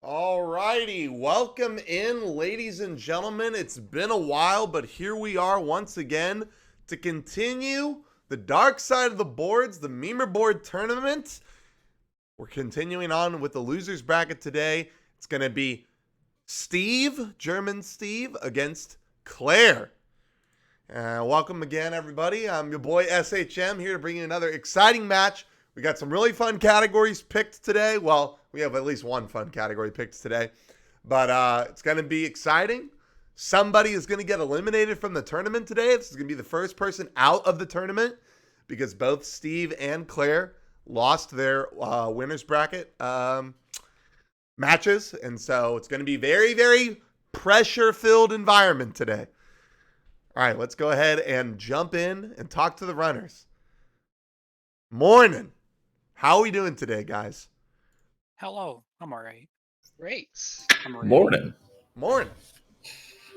All righty, welcome in, ladies and gentlemen. It's been a while, but here we are once again to continue the dark side of the boards, the Memerboard tournament. We're continuing on with the losers bracket today. It's going to be Steve, German Steve, against Claire. Welcome again, everybody. I'm your boy SHM here to bring you another exciting match. We got some really fun categories picked today. Well, we have at least one fun category picked today. But it's going to be exciting. Somebody is going to get eliminated from the tournament today. This is going to be the first person out of the tournament because both Steve and Claire lost their winners bracket matches. And so it's going to be very, very pressure-filled environment today. All right, let's go ahead and jump in and talk to the runners. Morning. How are we doing today, guys? Hello, I'm alright. Great. I'm alright. Morning. Morning.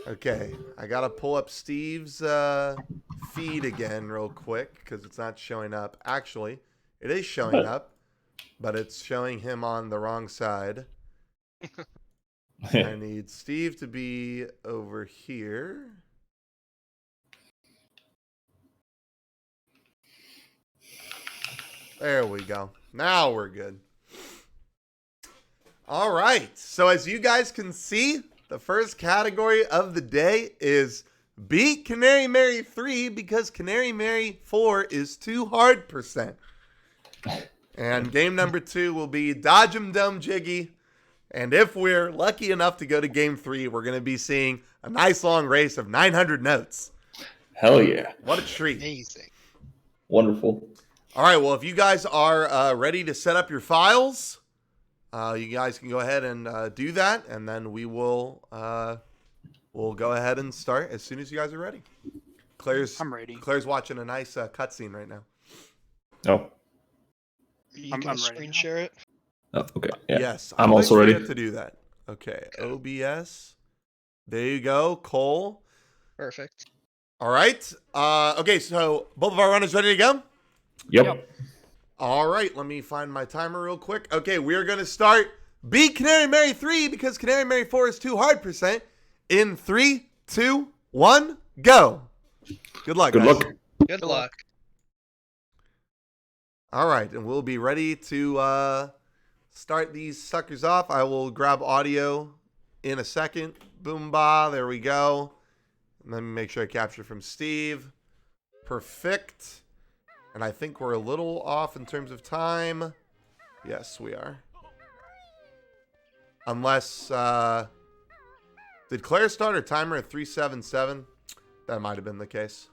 Okay, I gotta pull up Steve's feed again real quick because it's not showing up. Actually, it is showing up, but it's showing him on the wrong side. I need Steve to be over here. There we go. Now we're good. All right. So as you guys can see, the first category of the day is beat Canary Mary 3 because Canary Mary 4 is too hard %. And game number 2 will be Dodge 'em Dumb Jiggy. And if we're lucky enough to go to game 3, we're going to be seeing a nice long race of 900 notes. Hell yeah. What a treat. Amazing. Wonderful. All right, well, if you guys are ready to set up your files, you guys can go ahead and do that, and then we'll go ahead and start as soon as you guys are ready. I'm ready. Claire's watching a nice cutscene right now. Oh. You I'm can ready screen now. share it. Oh, okay. Yeah. Yes, I'm always also ready. forget to do that. Okay, OBS. There you go, Cole. Perfect. All right. Okay, so both of our runners ready to go? Yep. All right, let me find my timer real quick. Okay, we're going to start beat Canary Mary 3 because Canary Mary 4 is too hard % in 3, 2, 1, go. Good luck, Good guys. luck. Good luck. All right, and we'll be ready to start these suckers off. I will grab audio in a second. Boom, ba, there we go. Let me make sure I capture from Steve. Perfect. And I think we're a little off in terms of time. Yes, we are. Unless, did Claire start her timer at 377? That might have been the case.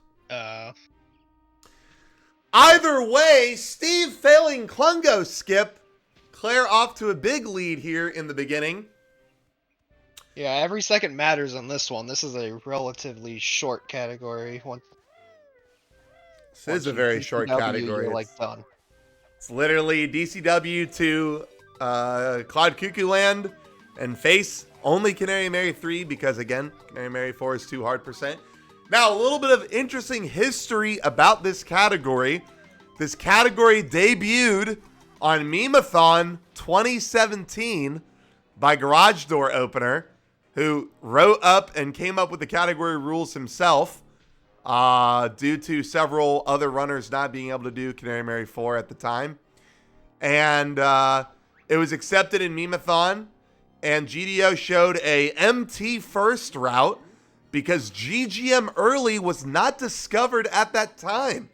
Either way, Steve failing Klungo skip. Claire off to a big lead here in the beginning. Yeah, every second matters on this one. This is a relatively short category. This is a very short category. You're done. It's literally DCW to Cloud Cuckoo Land and face only Canary Mary 3 because, again, Canary Mary 4 is too hard %. Now, a little bit of interesting history about this category. This category debuted on Meme-a-thon 2017 by Garage Door Opener, who wrote up and came up with the category rules himself due to several other runners not being able to do Canary Mary 4 at the time. And it was accepted in Meme-a-thon, and GDO showed a MT first route because GGM Early was not discovered at that time.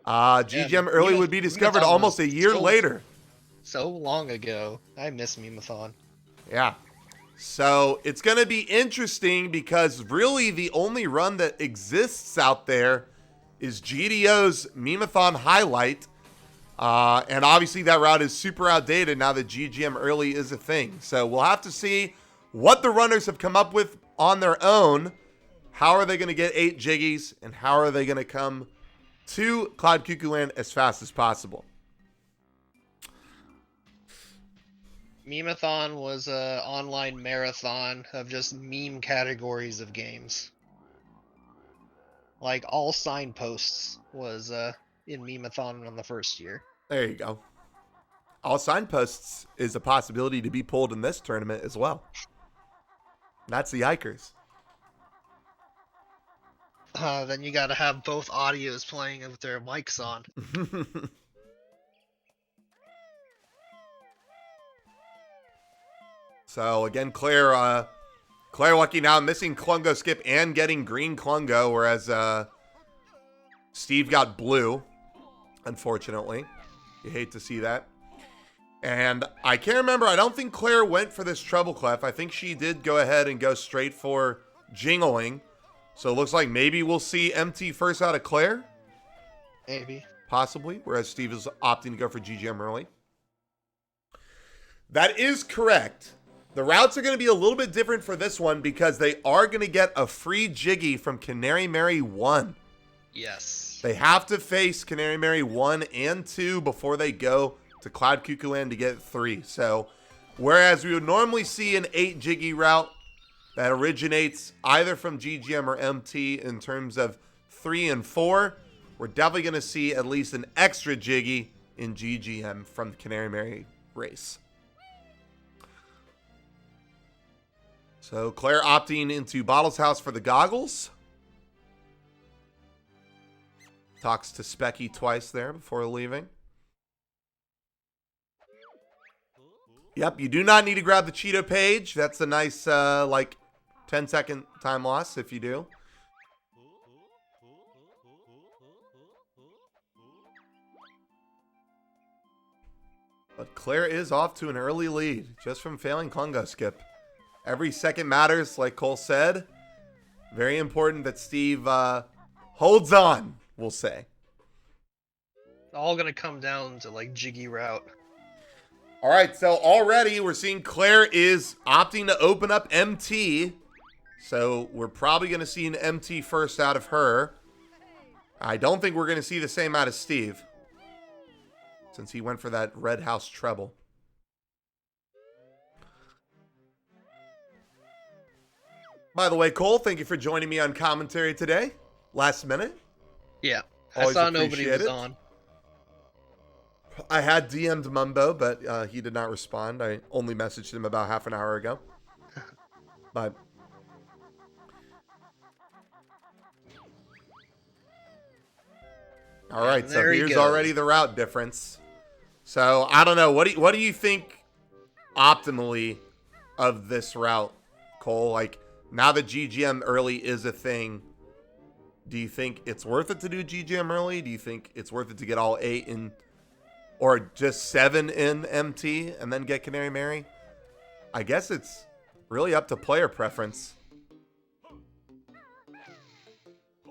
GGM Early would be discovered almost a year later. So long ago. I miss Meme-a-thon. Yeah. So it's going to be interesting because really the only run that exists out there is GDO's Meme-a-thon highlight. And obviously that route is super outdated now that GGM Early is a thing. So we'll have to see what the runners have come up with on their own. How are they going to get 8 jiggies and how are they going to come to Cloud Cuckoo Land as fast as possible? Meme-a-thon was an online marathon of just meme categories of games. Like all signposts was in Meme-a-thon on the first year. There you go. all signposts is a possibility to be pulled in this tournament as well. That's the Ikers. Then you gotta have both audios playing with their mics on. So again, Claire lucky now, missing Klungo skip and getting green Klungo, whereas Steve got blue, unfortunately. You hate to see that. And I can't remember, I don't think Claire went for this treble clef. I think she did go ahead and go straight for jingling. So it looks like maybe we'll see MT first out of Claire. Maybe. Possibly, whereas Steve is opting to go for GGM early. That is correct. The routes are going to be a little bit different for this one because they are going to get a free Jiggy from Canary Mary 1. Yes. They have to face Canary Mary 1 and 2 before they go to Cloud Cuckoo Land to get 3. So, whereas we would normally see an 8 Jiggy route that originates either from GGM or MT in terms of 3 and 4, we're definitely going to see at least an extra Jiggy in GGM from the Canary Mary race. So Claire opting into Bottle's house for the goggles. Talks to Specky twice there before leaving. Yep, you do not need to grab the Cheeto page. That's a nice, like, 10-second time loss if you do. But Claire is off to an early lead just from failing Klungo skip. Every second matters, like Cole said. Very important that Steve holds on, we'll say. All gonna come down to like Jiggy route. All right, so already we're seeing Claire is opting to open up MT. So we're probably going to see an MT first out of her. I don't think we're going to see the same out of Steve, since he went for that Red House treble. By the way, Cole, thank you for joining me on commentary today. Last minute. Yeah. Always I saw nobody appreciate was it. on. I had DM'd Mumbo, but he did not respond. I only messaged him about half an hour ago. But all right, And so there he here's goes. already the route difference. So I don't know. What do you think optimally of this route, Cole? Like, now that GGM early is a thing, do you think it's worth it to do GGM early? Do you think it's worth it to get all 8 in, or just 7 in MT and then get Canary Mary? I guess it's really up to player preference.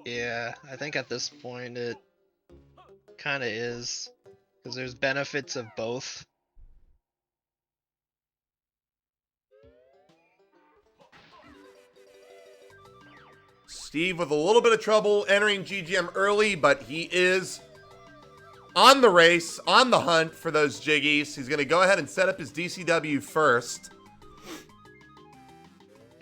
Yeah, I think at this point it kind of is, because there's benefits of both. Steve with a little bit of trouble entering GGM early, but he is on the race, on the hunt for those Jiggies. He's going to go ahead and set up his DCW first.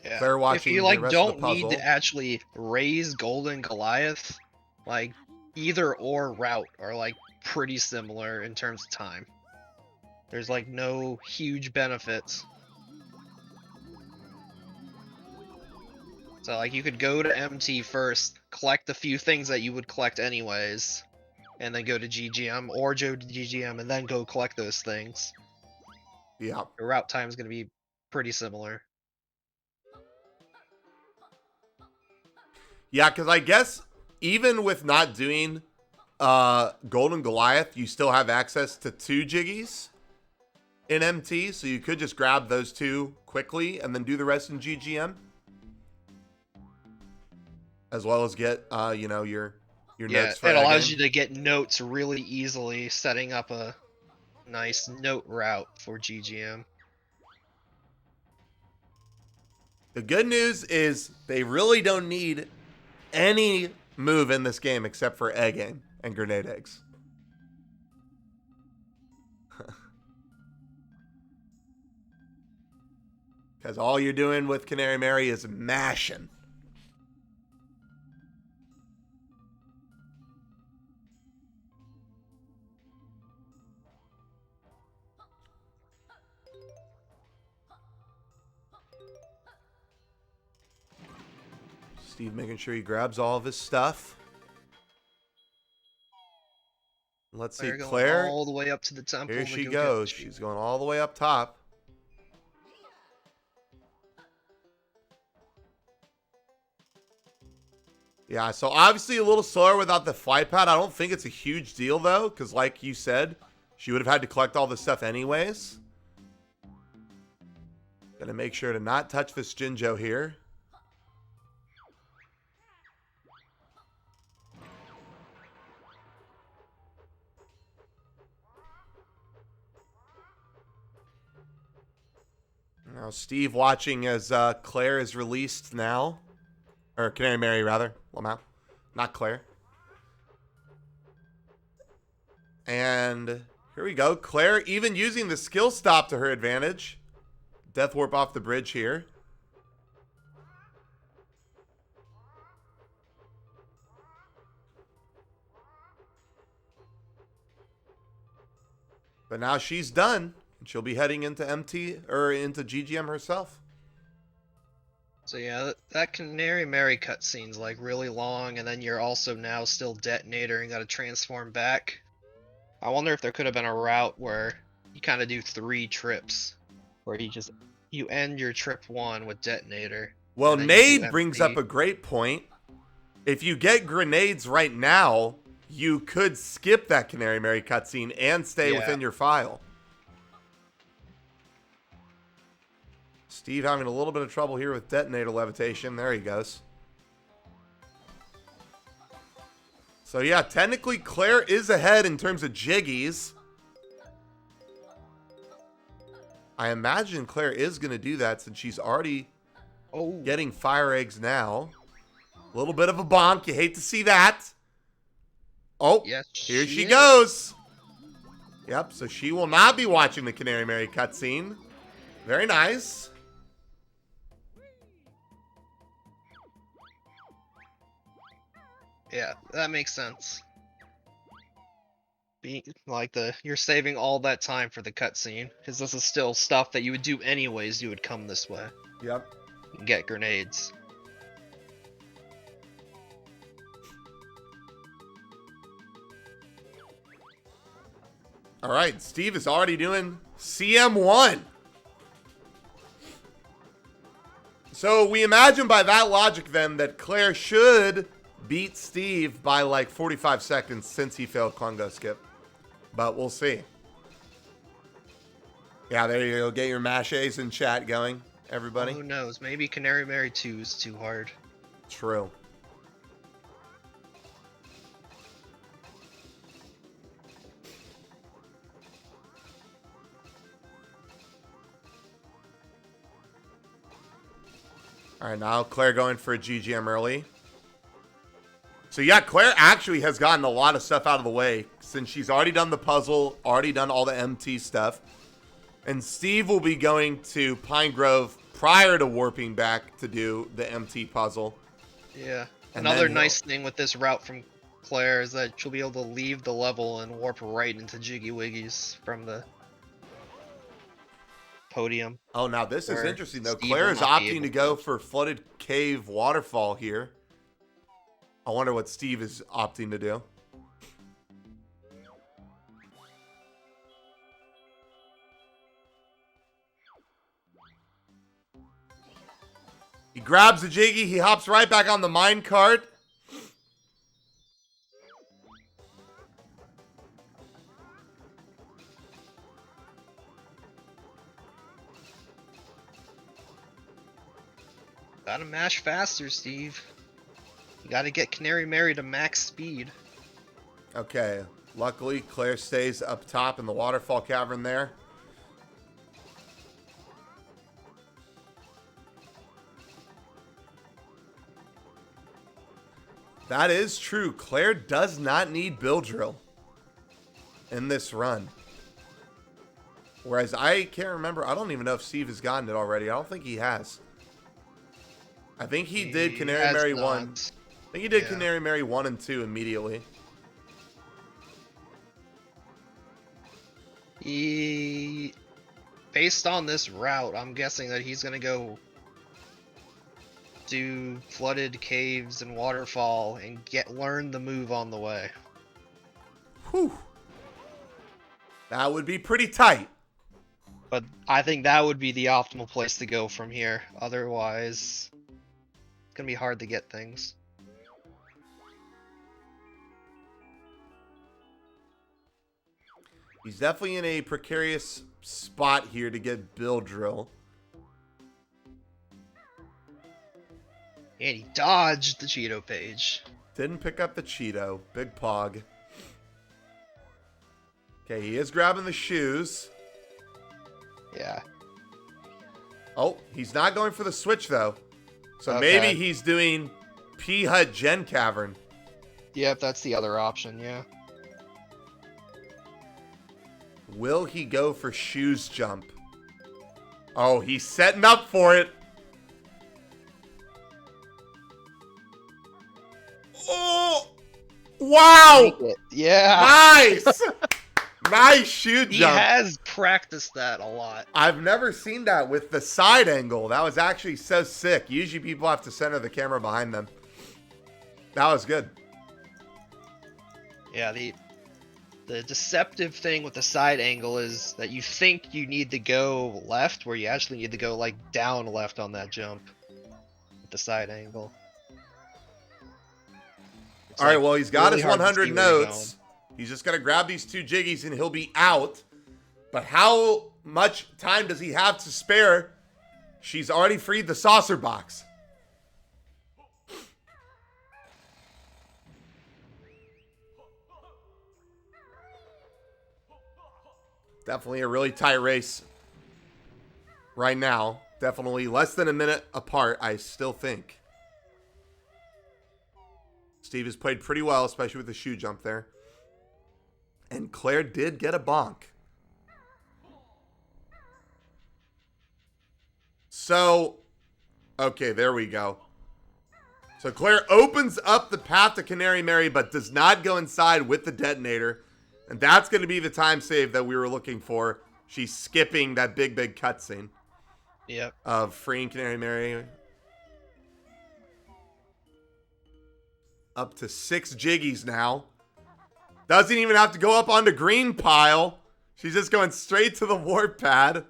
Yeah. They're If watching you the like rest of the don't need puzzle. to actually raise Golden Goliath, like either or route are like pretty similar in terms of time. There's like no huge benefits. So like you could go to MT first, collect a few things that you would collect anyways, and then go to GGM, or go to GGM and then go collect those things. Yeah. Your route time is going to be pretty similar. Yeah, because I guess even with not doing Golden Goliath, you still have access to 2 Jiggies in MT, so you could just grab those 2 quickly and then do the rest in GGM. As well as get, you know, your notes for it allows Egan. you to get notes really easily, setting up a nice note route for GGM. The good news is they really don't need any move in this game except for egging and grenade eggs. Because all you're doing with Canary Mary is mashing. Steve making sure he grabs all of his stuff. Let's see, Claire going Claire. all the way up to the temple. Here to she go goes. get the She's going all the way up top. Yeah, so obviously a little slower without the flight pad. I don't think it's a huge deal, though, because like you said, she would have had to collect all this stuff anyways. Gonna make sure to not touch this Jinjo here. Now Steve watching as Claire is released now. Or Canary Mary, rather. Lamau. Not Claire. And here we go. Claire even using the skill stop to her advantage. Death Warp off the bridge here. But now she's done. She'll be heading into MT or into GGM herself. So yeah, that Canary Mary cutscene's like really long, and then you're also now still detonator and got to transform back. I wonder if there could have been a route where you kind of do 3 trips, where you end your trip 1 with detonator. Well, and then you do Nade brings empty. up a great point. If you get grenades right now, you could skip that Canary Mary cutscene and stay Yeah. within your file. Steve having a little bit of trouble here with detonator levitation. There he goes. So yeah, technically Claire is ahead in terms of jiggies. I imagine Claire is going to do that since she's already getting fire eggs now. A little bit of a bonk. You hate to see that. Oh, Yes, here she is. goes. Yep, so she will not be watching the Canary Mary cutscene. Very nice. Yeah, that makes sense. You're saving all that time for the cutscene, because this is still stuff that you would do anyways. You would come this way Yep. and get grenades. All right, Steve is already doing CM1. So we imagine by that logic then that Claire should beat Steve by like 45 seconds since he failed Congo skip. But we'll see. Yeah, there you go. Get your mashes in chat going, everybody. Who knows? Maybe Canary Mary 2 is too hard. True. All right, now Claire going for a GGM early. So yeah, Claire actually has gotten a lot of stuff out of the way since she's already done the puzzle, already done all the MT stuff. And Steve will be going to Pine Grove prior to warping back to do the MT puzzle. Yeah. And Another then nice thing with this route from Claire is that she'll be able to leave the level and warp right into Jiggy Wiggies from the podium. Oh, now this is Or interesting though. Steve Claire will is not be opting able to go for Flooded Cave Waterfall here. I wonder what Steve is opting to do. He grabs the Jiggy. He hops right back on the mine cart. Gotta mash faster, Steve. You gotta get Canary Mary to max speed. Okay. Luckily, Claire stays up top in the waterfall cavern there. That is true. Claire does not need Bill Drill in this run. Whereas I can't remember. I don't even know if Steve has gotten it already. I don't think he has. I think he did Canary has Mary not. 1. I think he did Yeah. Canary Mary 1 and 2 immediately. Based on this route, I'm guessing that he's gonna go do flooded caves and waterfall and learn the move on the way. Whew. That would be pretty tight. But I think that would be the optimal place to go from here. Otherwise, it's gonna be hard to get things. He's definitely in a precarious spot here to get Bill Drill. And he dodged the Cheeto page. Didn't pick up the Cheeto. Big pog. Okay, he is grabbing the shoes. Yeah. Oh, he's not going for the switch, though. So Okay. maybe he's doing P-Hut Gen Cavern. Yep, that's the other option, yeah. Will he go for shoes jump? Oh, he's setting up for it. Oh! Wow! Yeah. Nice! Nice shoe He jump. has practiced that a lot. I've never seen that with the side angle. That was actually so sick. Usually people have to center the camera behind them. That was good. Yeah, the deceptive thing with the side angle is that you think you need to go left, where you actually need to go like down left on that jump with the side angle. It's, All right, like, well, he's got really his hard to 100 see where you're notes. He's just going to grab these 2 jiggies and he'll be out. But how much time does he have to spare? She's already freed the saucer box. Definitely a really tight race right now. Definitely less than a minute apart, I still think. Steve has played pretty well, especially with the shoe jump there. And Claire did get a bonk. So, okay, there we go. So Claire opens up the path to Canary Mary, but does not go inside with the detonator. And that's going to be the time save that we were looking for. She's skipping that big cutscene. Yep. Of freeing Canary Mary. Up to 6 jiggies now. Doesn't even have to go up onto green pile. She's just going straight to the warp pad.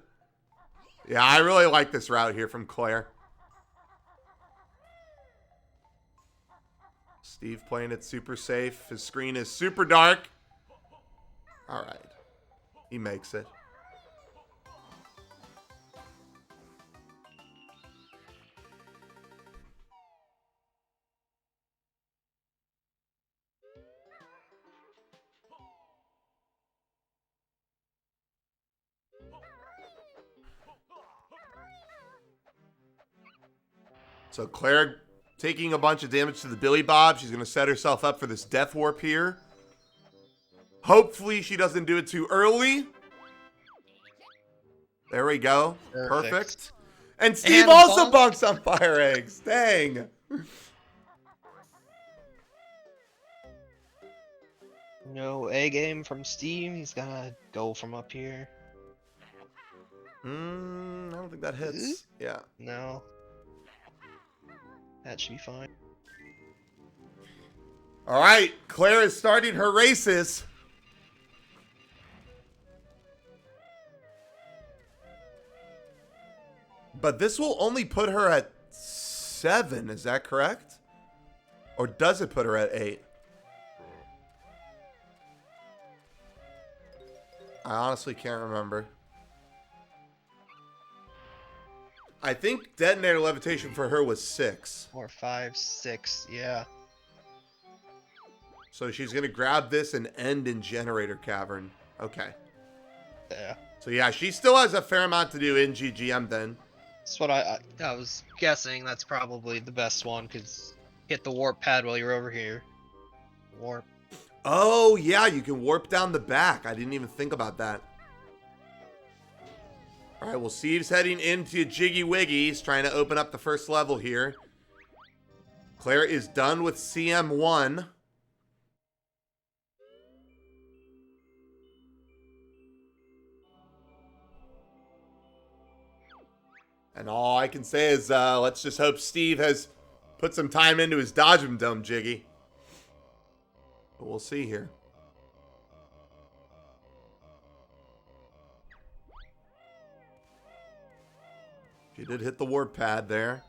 Yeah, I really like this route here from Claire. Steve playing it super safe. His screen is super dark. All right. He makes it. So Claire taking a bunch of damage to the Billy Bob. She's going to set herself up for this death warp here. Hopefully she doesn't do it too early. There we go. Perfect. And Steve And also bonk. bunks on fire eggs. Dang. No A game from Steve. He's gonna go from up here. I don't think that hits. Yeah. No. That should be fine. All right. Claire is starting her races. But this will only put her at 7. Is that correct? Or does it put her at 8? I honestly can't remember. I think detonator levitation for her was 6. 4, 5, 6. Yeah. So she's going to grab this and end in generator cavern. Okay. Yeah. So yeah, she still has a fair amount to do in GGM then. That's what I was guessing. That's probably the best one, because hit the warp pad while you're over here. Warp. Oh yeah, you can warp down the back. I didn't even think about that. All right, well, Steve's heading into Jiggy Wiggy's, trying to open up the first level here. Claire is done with CM1. And all I can say is let's just hope Steve has put some time into his Dodgem Dome jiggy. But we'll see here. She did hit the warp pad there.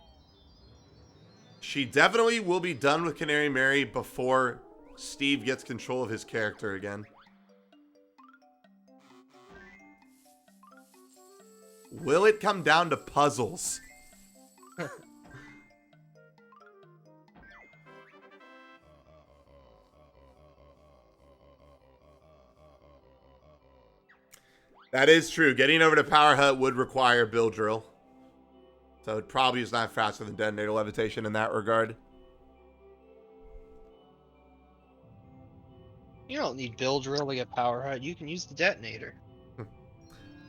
She definitely will be done with Canary Mary before Steve gets control of his character again. Will it come down to puzzles? That is true. Getting over to Power Hut would require Bill Drill. So it probably is not faster than Detonator Levitation in that regard. You don't need Bill Drill to get Power Hut. You can use the detonator.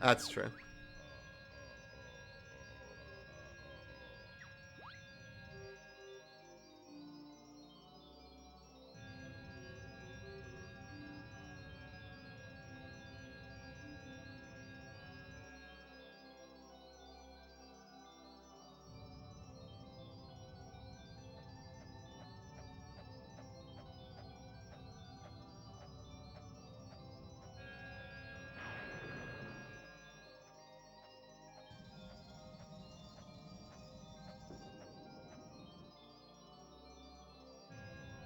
That's true.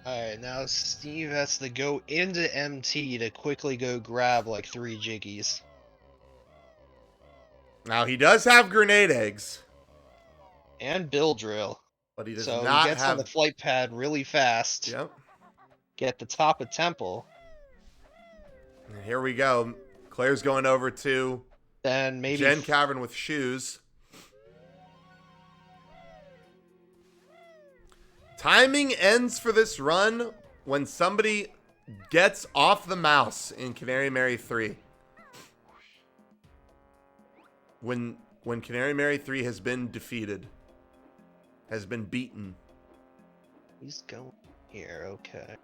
Alright, now Steve has to go into MT to quickly go grab like 3 jiggies. Now he does have grenade eggs, And Bill Drill. but he does So not he gets have. on the flight pad really fast. Yep. Get the top of Temple. And here we go. Claire's going over to Then maybe Gen Cavern with shoes. Timing ends for this run when somebody gets off the mouse in Canary Mary 3. When Canary Mary 3 has been defeated. Has been beaten. he's going here, okay.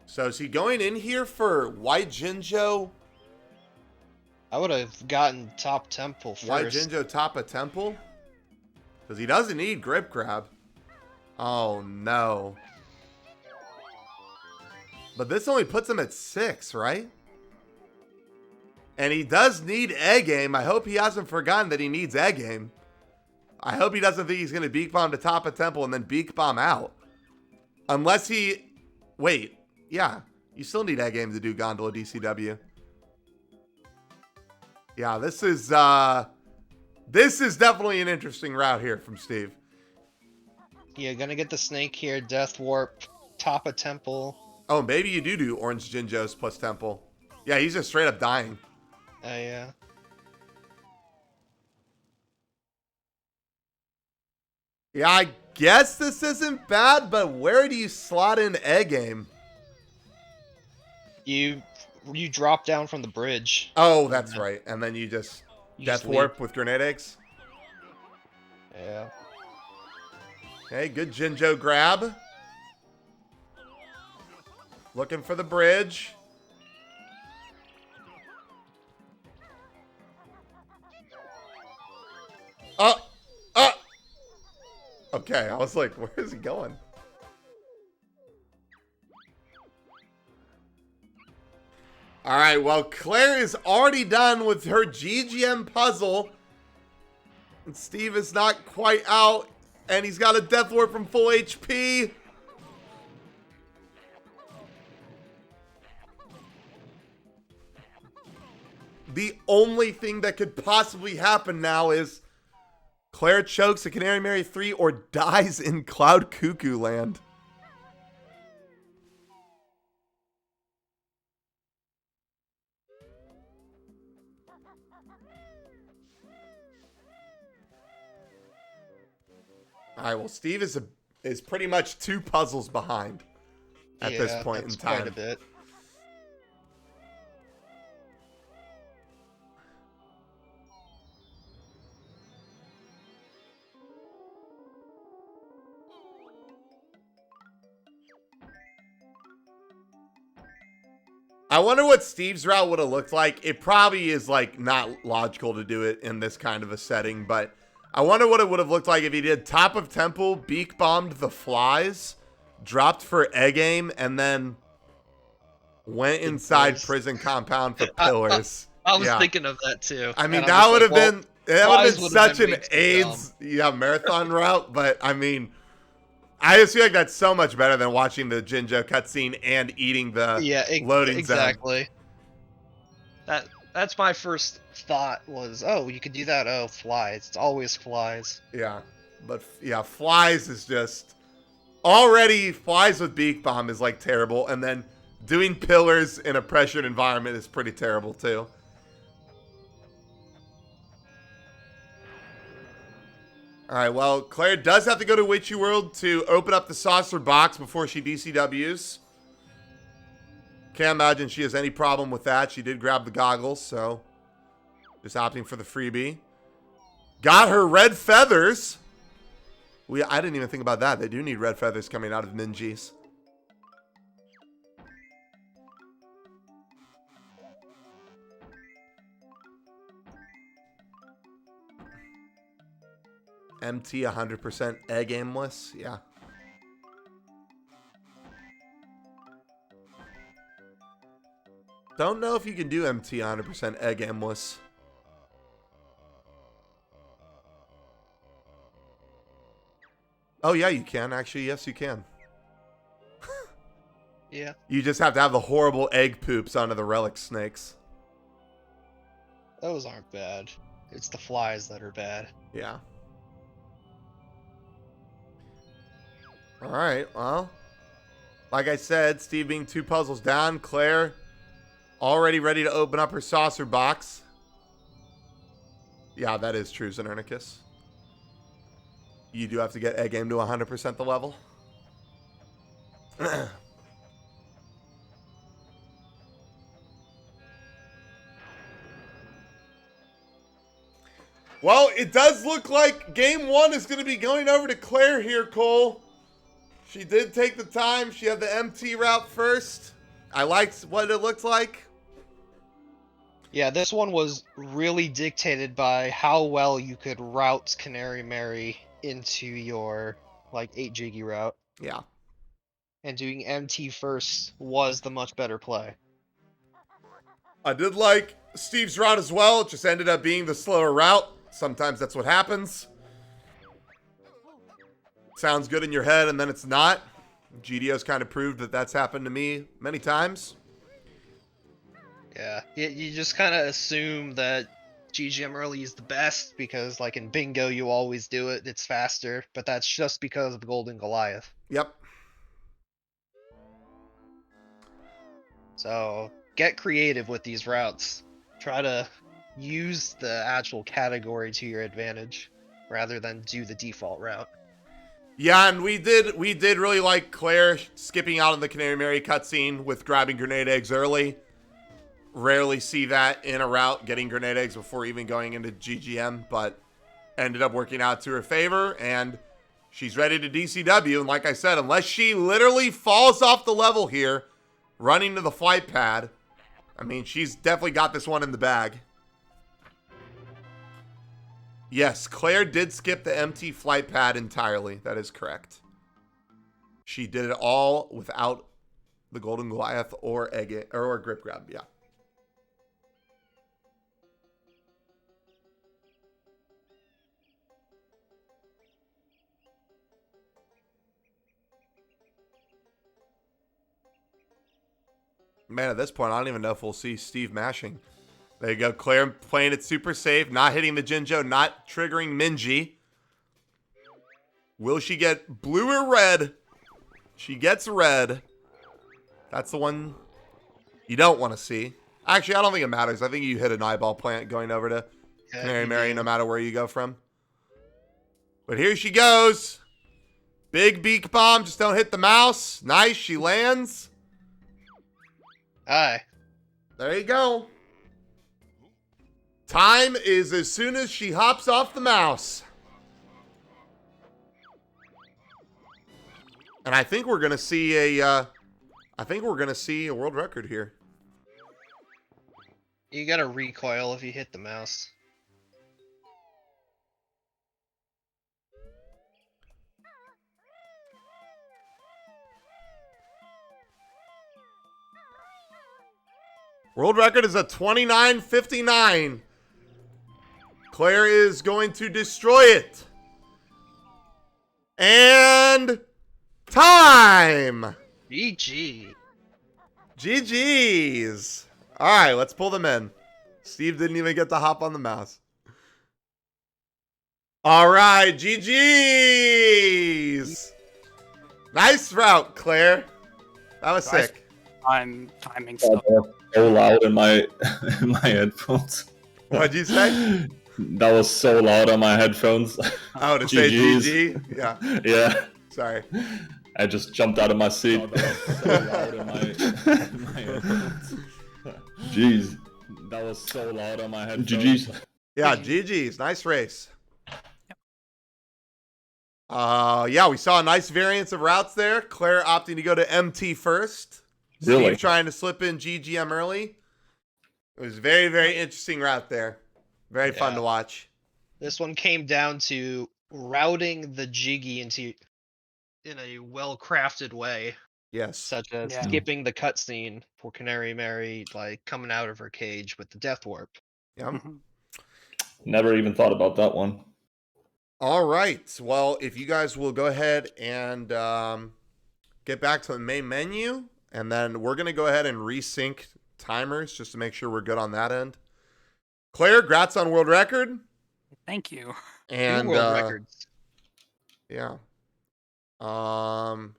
So is he going in here for White Jinjo? I would have gotten top Temple first. White Jinjo top of Temple? Because he doesn't need Grip Grab. Oh no. But this only puts him at 6, right? And he does need Egg Aim. I hope he hasn't forgotten that he needs Egg Aim. I hope he doesn't think he's going to Beak Bomb to top of Temple and then Beak Bomb out. Unless he... Wait. Yeah. You still need Egg Aim to do Gondola DCW. Yeah, this is definitely an interesting route here from Steve. Yeah, gonna get the snake here, Death Warp, top of Temple. Oh, maybe you do Orange Jinjos plus Temple. Yeah, he's just straight up dying. Yeah. Yeah, I guess this isn't bad, but where do you slot in Egg Aim? You drop down from the bridge. Oh, that's right. And then you just You Death just leave. Warp with Grenade Eggs. Yeah. Okay, good Jinjo grab. Looking for the bridge. Okay, I was like, where is he going? All right, well, Claire is already done with her GGM puzzle. And Steve is not quite out. And he's got a Death Warp from full HP. The only thing that could possibly happen now is Claire chokes a Canary Mary 3 or dies in Cloud Cuckoo Land. All right, well, Steve is pretty much 2 puzzles behind at this point in that's time. quite a bit. I wonder what Steve's route would have looked like. It probably is like not logical to do it in this kind of a setting, but I wonder what it would have looked like if he did top of temple, beak bombed the flies, dropped for egg aim, and then went inside prison compound for pillars. I was thinking of that too. I mean, And that I'm would just have like, been that would have been would've such been an way too AIDS marathon route, but I mean, I just feel like that's so much better than watching the Jinjo cutscene and eating the loading zone. exactly. That's my first thought was, oh, you could do that. Oh, flies. It's always flies. Yeah, but yeah, flies is just already flies with beak bomb is like terrible, and then doing pillars in a pressured environment is pretty terrible too. All right, well, Claire does have to go to Witchy World to open up the saucer box before she DCWs. Can't imagine she has any problem with that. She did grab the goggles, so just opting for the freebie. Got her red feathers. I didn't even think about that. They do need red feathers coming out of Minji's. MT 100% egg aimless. Yeah. Don't know if you can do MT 100% egg aimless. Oh, yeah, you can. Actually, yes, you can. Yeah. You just have to have the horrible egg poops onto the relic snakes. Those aren't bad. It's the flies that are bad. Yeah. All right, well, like I said, Steve being 2 puzzles down, Claire already ready to open up her saucer box. Yeah, that is true, Xenernicus. You do have to get egg aim to 100% the level. Well, it does look like game 1 is going to be going over to Claire here, Cole. She did take the time. She had the MT route first. I liked what it looked like. Yeah, this one was really dictated by how well you could route Canary Mary into your, like, 8 Jiggy route. Yeah. And doing MT first was the much better play. I did like Steve's route as well. It just ended up being the slower route. Sometimes that's what happens. Sounds good in your head, and then it's not. GDO's kind of proved that that's happened to me many times. Yeah, you just kind of assume that GGM early is the best because, like, in bingo, you always do it. It's faster, but that's just because of Golden Goliath. Yep. So, get creative with these routes. Try to use the actual category to your advantage rather than do the default route. Yeah, and we did really like Claire skipping out on the Canary Mary cutscene with grabbing grenade eggs early. Rarely see that in a route, getting grenade eggs before even going into GGM, but ended up working out to her favor, and she's ready to DCW. And like I said, unless she literally falls off the level here, running to the flight pad, I mean, she's definitely got this one in the bag. Yes, Claire did skip the MT flight pad entirely. That is correct. She did it all without the Golden Goliath or grip grab. Yeah. Man, at this point, I don't even know if we'll see Steve mashing. There you go. Claire playing it super safe, not hitting the Jinjo, not triggering Minji. Will she get blue or red? She gets red. That's the one you don't want to see. Actually, I don't think it matters. I think you hit an eyeball plant going over to Canary Mary no matter where you go from. But here she goes. Big beak bomb. Just don't hit the mouse. Nice. She lands. Aye. There you go. Time is as soon as she hops off the mouse. And I think we're gonna see a world record here. You gotta recoil if you hit the mouse. World record is a 29.59. Claire is going to destroy it. And time. GG. GG's. All right, let's pull them in. Steve didn't even get to hop on the mouse. All right, GG's. Nice route, Claire. That was Nice. sick. I'm timing Oh, stuff. that was so loud in my in my headphones. What'd you say? That was so loud on my headphones. Oh, to say GG's. GG? Yeah, Yeah, sorry. I just jumped out of my seat. Oh, that was so loud in my headphones. Jeez, that was so loud on my headphones. GG's. Yeah, GG's. Nice race. Yeah, we saw a nice variance of routes there. Claire opting to go to MT first. Really? Steve trying to slip in GGM early. It was a very, very interesting route there. Very fun Yeah. to watch. This one came down to routing the Jiggy in a well-crafted way, Yes. such as Yeah. skipping the cutscene for Canary Mary, like coming out of her cage with the death warp. Yeah. Mhm. Never even thought about that one. All right. Well, if you guys will go ahead and get back to the main menu, and then we're going to go ahead and resync timers just to make sure we're good on that end. Claire, grats on world record. Thank you. And Two world records. yeah. Oh,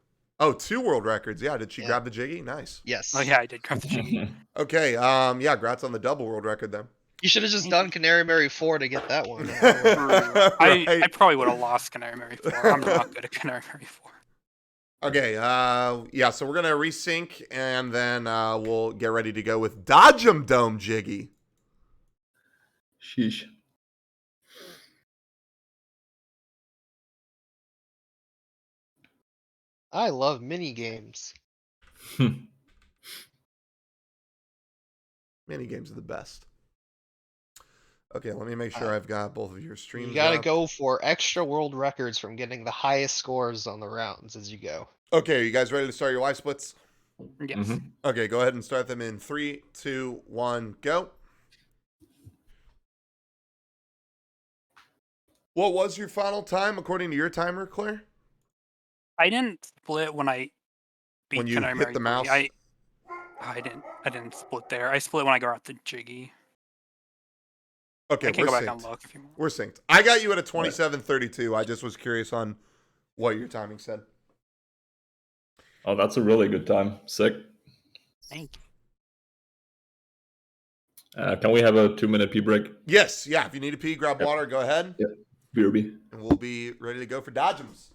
2 world records. Yeah, did she Yeah. grab the Jiggy? Nice. Yes. Oh yeah, I did grab the Jiggy. Okay, yeah, grats on the double world record then. You should have just Thank done you. Canary Mary 4 to get that one. I Right. probably would have lost Canary Mary 4. I'm not good at Canary Mary 4. Okay, yeah, so we're gonna resync and then we'll get ready to go with Dodge 'em Dome Jiggy. Sheesh. I love mini games. Mini games are the best. Okay, let me make sure I've got both of your streams You gotta up. go for extra world records from getting the highest scores on the rounds as you go. Okay, are you guys ready to start your Y splits? Yes. Mhm. Okay, go ahead and start them in 3, 2, 1, go. What was your final time according to your timer, Claire? I didn't split when I beat When you Canary hit Mary the 3. mouse? I didn't split there. I split when I got the Jiggy. Okay, I can we're go back and synced. look if you want. We're synced. I got you at a 27:32. I just was curious on what your timing said. Oh, that's a really good time. Sick. Thank you. Can we have a 2-minute pee break? Yes, yeah. If you need a pee, grab Yep. water, go ahead. Yep. BRB. And we'll be ready to go for Dodgems.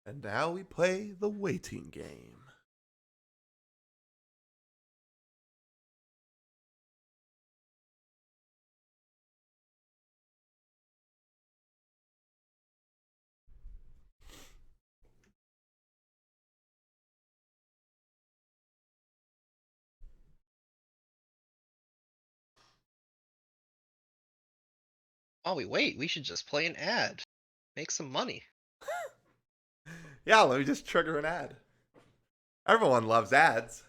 And now we play the waiting game. While we wait, we should just play an ad. Make some money. Yeah, let me just trigger an ad. Everyone loves ads.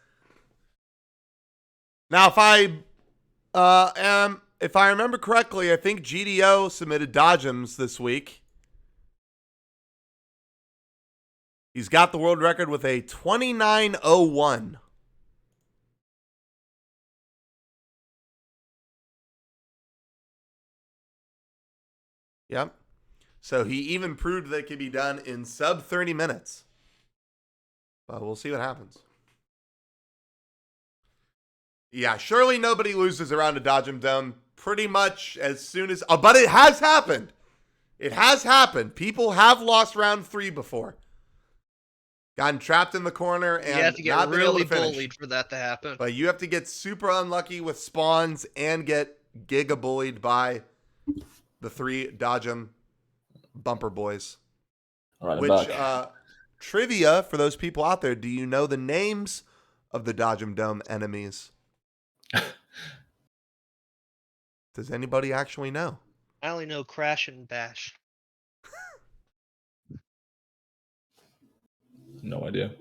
Now, if I remember correctly, I think GDO submitted Dodgems this week. He's got the world record with a 29:01. Yep. So he even proved that it could be done in sub 30 minutes. But we'll see what happens. Yeah, surely nobody loses around a Dodgem Dome pretty much as soon as... Oh, but it has happened. It has happened. People have lost round 3 before. Gotten trapped in the corner and You have to get not been able really to finish. bullied for that to happen. But you have to get super unlucky with spawns and get giga bullied by the 3 Dodgem bumper boys. All right, I'm Which, back. trivia for those people out there, do you know the names of the Dodgem Dome enemies? Does anybody actually know? I only know Crash and Bash. No idea.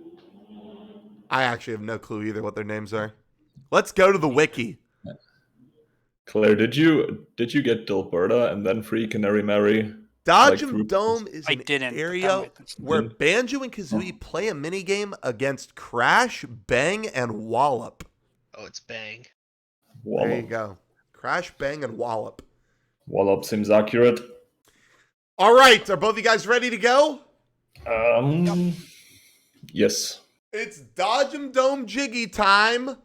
I actually have no clue either what their names are. Let's go to the wiki. Claire, did you get Dilberta and then Free Canary Mary? Dodgem Dome is I an didn't, but that area might be- where Didn't? Banjo and Kazooie play a minigame against Crash, Bang, and Wallop. Oh, it's Bang. There you Wallop. go. Crash, Bang, and Wallop. Wallop seems accurate. All right, are both of you guys ready to go? Yes. It's Dodgem Dome Jiggy time.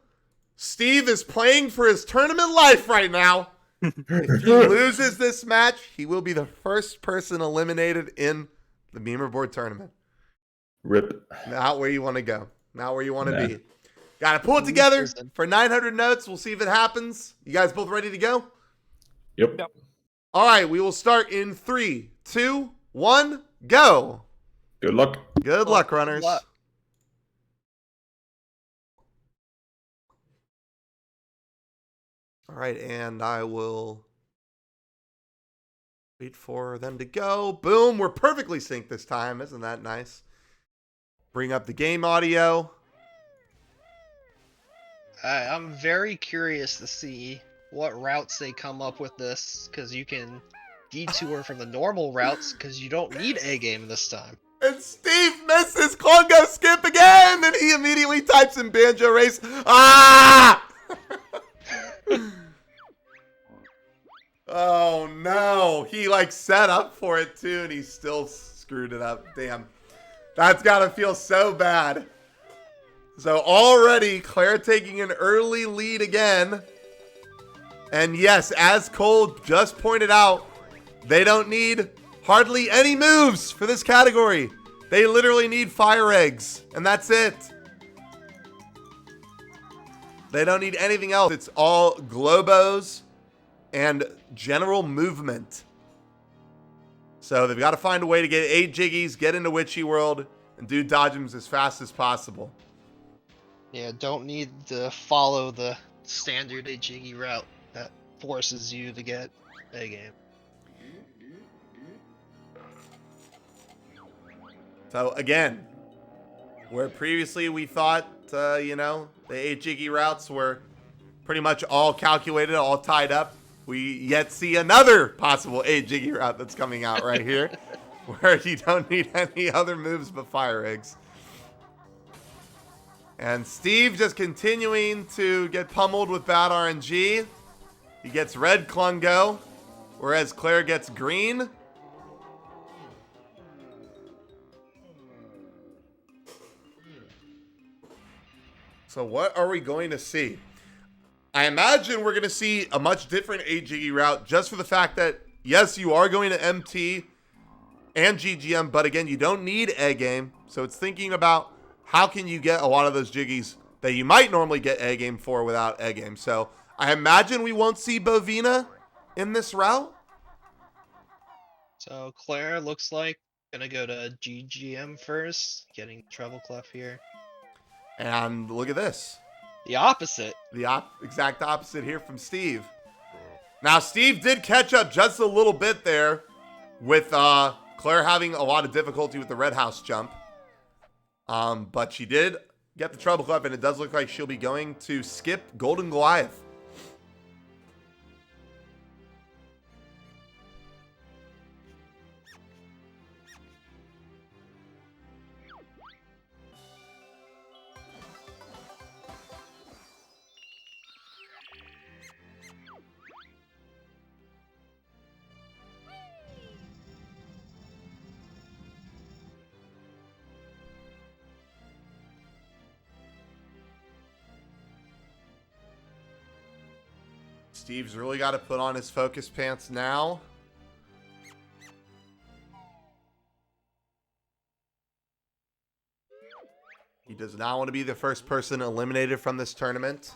Steve is playing for his tournament life right now. If he loses this match, he will be the first person eliminated in the Memerboard tournament. Rip. Not where you want to go. Not where you want to Nah. be. Got to pull it together Listen. for 900 notes. We'll see if it happens. You guys both ready to go? Yep. Yep. All right, we will start in 3, 2, 1, go. Good luck. Good luck, runners. luck. All right, and I will wait for them to go. Boom, we're perfectly synced this time. Isn't that nice? Bring up the game audio. I'm very curious to see what routes they come up with this, because you can detour from the normal routes because you don't need A game this time. And Steve misses Congo skip again, and he immediately types in Banjo Race. Ah! Oh no, he like set up for it too, and he still screwed it up. Damn, that's gotta feel so bad. So already Claire taking an early lead again. And yes, as Cole just pointed out, they don't need hardly any moves for this category. They literally need fire eggs, and that's it. They don't need anything else. It's all globos and general movement. So they've got to find a way to get 8 Jiggies, get into Witchy World, and do Dodgems as fast as possible. Yeah, don't need to follow the standard A Jiggy route that forces you to get A game. So again, where previously we thought, the 8 Jiggy routes were pretty much all calculated, all tied up, we yet see another possible 8 Jiggy route that's coming out right here, where you don't need any other moves but fire eggs. And Steve just continuing to get pummeled with bad RNG. He gets red Klungo, whereas Claire gets green. So what are we going to see? I imagine we're going to see a much different 8 Jiggy route just for the fact that, yes, you are going to MT and GGM, but again, you don't need A game. So it's thinking about how can you get a lot of those Jiggies that you might normally get A game for without A game. So I imagine we won't see Bovina in this route. So Claire looks like gonna go to GGM first, getting treble clef here. And look at this. The opposite. The exact opposite here from Steve. Now, Steve did catch up just a little bit there with Claire having a lot of difficulty with the red house jump. But she did get the treble clef, and it does look like she'll be going to skip Golden Goliath. Steve's really got to put on his focus pants now. He does not want to be the first person eliminated from this tournament.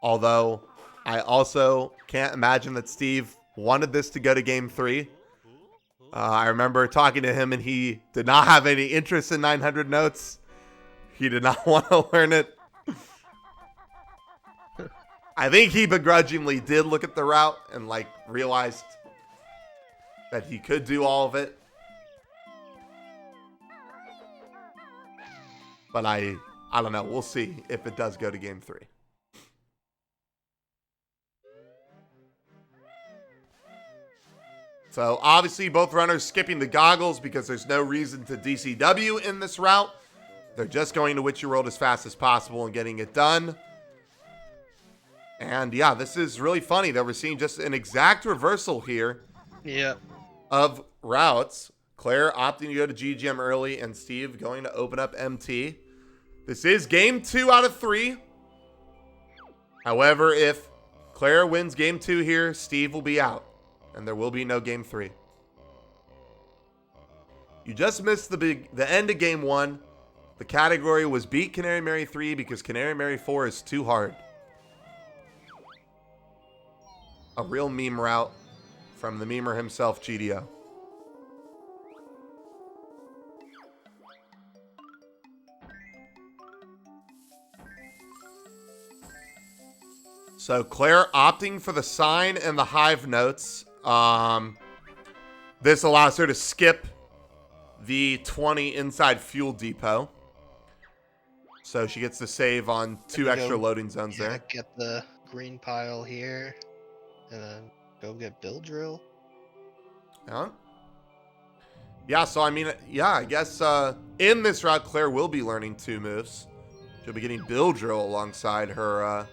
Although, I also can't imagine that Steve wanted this to go to Game 3. I remember talking to him, and he did not have any interest in 900 notes. He did not want to learn it. I think he begrudgingly did look at the route and, like, realized that he could do all of it. But I don't know. We'll see if it does go to Game 3. So, obviously, both runners skipping the goggles because there's no reason to DCW in this route. They're just going to Witchy World as fast as possible and getting it done. And, yeah, this is really funny that we're seeing just an exact reversal here of routes. Claire opting to go to GGM early and Steve going to open up MT. This is game 2 out of 3. However, if Claire wins game 2 here, Steve will be out. And there will be no game 3. You just missed the end of game 1. The category was beat Canary Mary 3 because Canary Mary 4 is too hard. A real meme route from the memer himself, GDO. So Claire opting for the sign and the hive notes. This allows her to skip the 20 inside fuel depot. So she gets to save on 2 extra loading zones there. Get the green pile here. And then go get Bill Drill. Yeah, so I mean, yeah, I guess in this route, Claire will be learning 2 moves. She'll be getting Bill Drill alongside her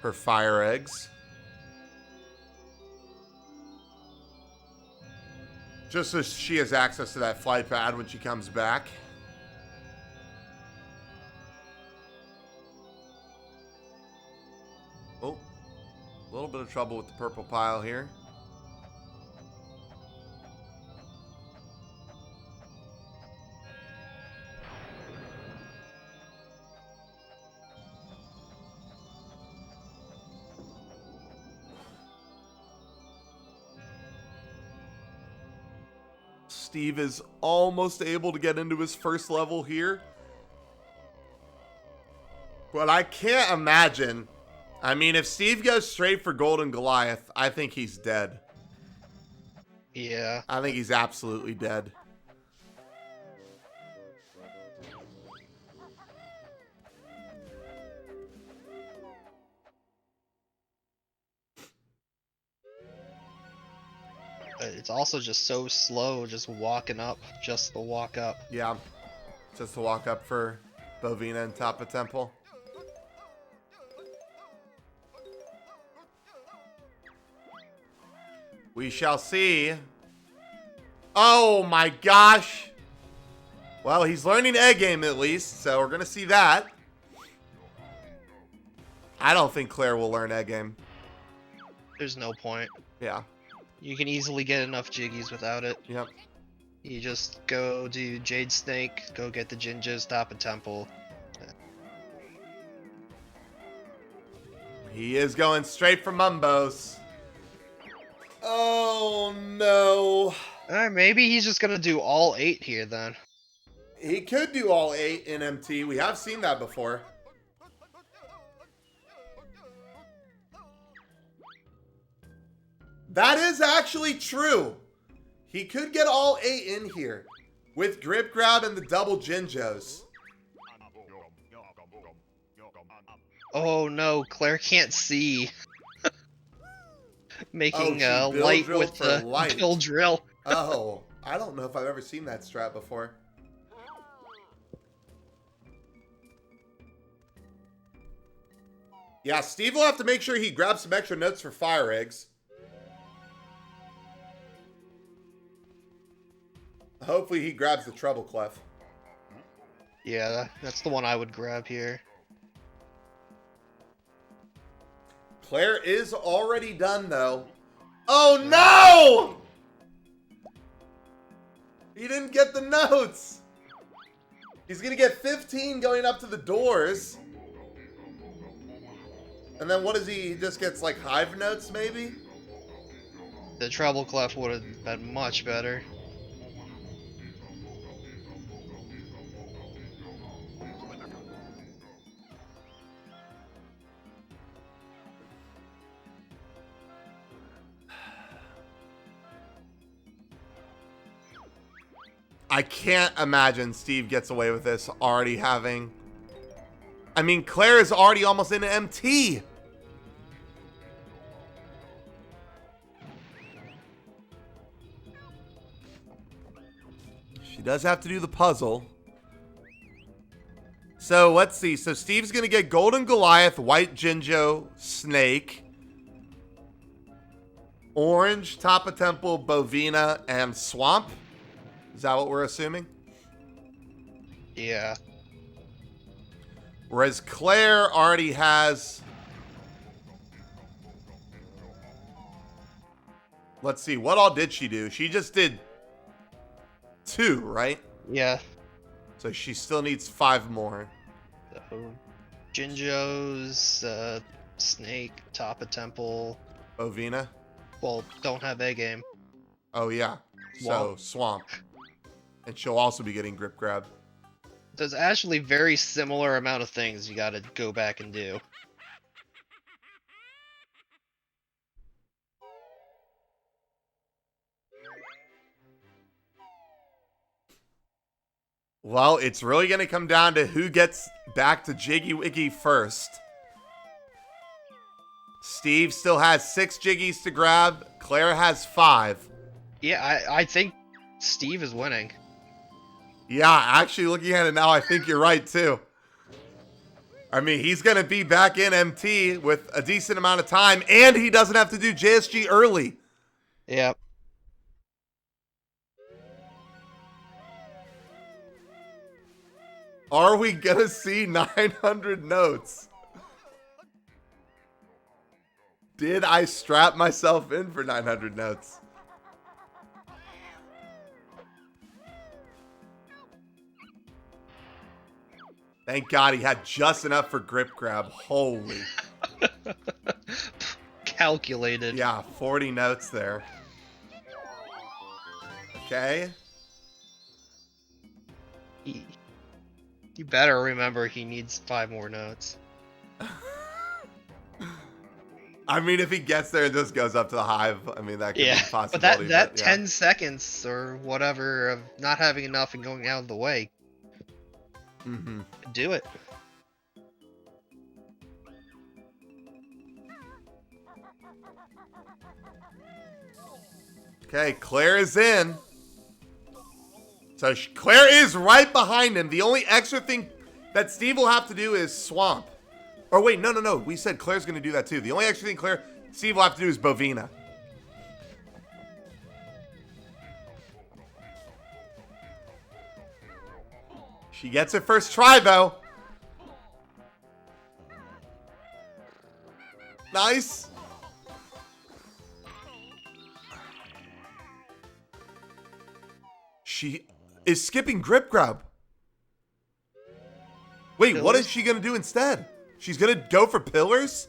her fire eggs. Just so she has access to that flight pad when she comes back. Oh, a little bit of trouble with the purple pile here. Steve is almost able to get into his first level here. But I can't imagine. I mean, if Steve goes straight for Golden Goliath, I think he's dead. Yeah. I think he's absolutely dead. It's also just so slow, just walking up, just the walk up. Yeah, just to walk up for Bovina and Tapa Temple. We shall see. Oh my gosh. Well, he's learning egg game at least, so we're going to see that. I don't think Claire will learn egg game. There's no point. Yeah. You can easily get enough jiggies without it. Yep. You just go do Jade Snake, go get the Jinjas, Tapa Temple. He is going straight for Mumbos. Oh no. Maybe he's just gonna do all 8 here then. He could do all 8 in MT. We have seen that before. That is actually true. He could get all 8 in here with Grip Grab and the double Jinjos. Oh no, Claire can't see. Making Oh, she light bill with drilled for the light. bill drill. Oh, I don't know if I've ever seen that strat before. Yeah, Steve will have to make sure he grabs some extra notes for fire eggs. Hopefully he grabs the treble clef. Yeah, that's the one I would grab here. Claire is already done, though. Oh, no! He didn't get the notes. He's going to get 15 going up to the doors. And then what is he? He just gets, like, hive notes, maybe? The treble clef would have been much better. I can't imagine Steve gets away with this already having... I mean, Claire is already almost in an MT. She does have to do the puzzle. So, let's see. So, Steve's going to get Golden Goliath, White Jinjo, Snake, Orange, Top of Temple, Bovina, and Swamp. Is that what we're assuming? Yeah. Whereas Claire already has... Let's see. What all did she do? She just did 2, right? Yeah. So she still needs 5 more. So, Jinjo's, Snake, Top of Temple. Bovina? Well, don't have A game. Oh, yeah. So, Swamp. And she'll also be getting Grip Grab. There's actually very similar amount of things you gotta go back and do. Well, it's really going to come down to who gets back to Jiggy Wiggy first. Steve still has 6 Jiggies to grab. Claire has 5. Yeah, I think Steve is winning. Yeah, actually looking at it now, I think you're right too. I mean, he's going to be back in MT with a decent amount of time, and he doesn't have to do JSG early. Yep. Are we going to see 900 notes? Did I strap myself in for 900 notes? Thank God he had just enough for Grip Grab. Holy. Calculated. Yeah, 40 notes there. Okay. You better remember he needs 5 more notes. I mean, if he gets there and just goes up to the hive, I mean, that could be a But possibility. that yeah. 10 seconds or whatever of not having enough and going out of the way, Mm-hmm. do it. Okay, Claire is in. So Claire is right behind him. The only extra thing that Steve will have to do is Swamp. Or wait, no. We said Claire's going to do that too. The only extra thing Steve will have to do is Bovina. She gets it first try, though. Nice. She is skipping Grip Grab. Wait, Pillars? what is she going to do instead? She's going to go for Pillars?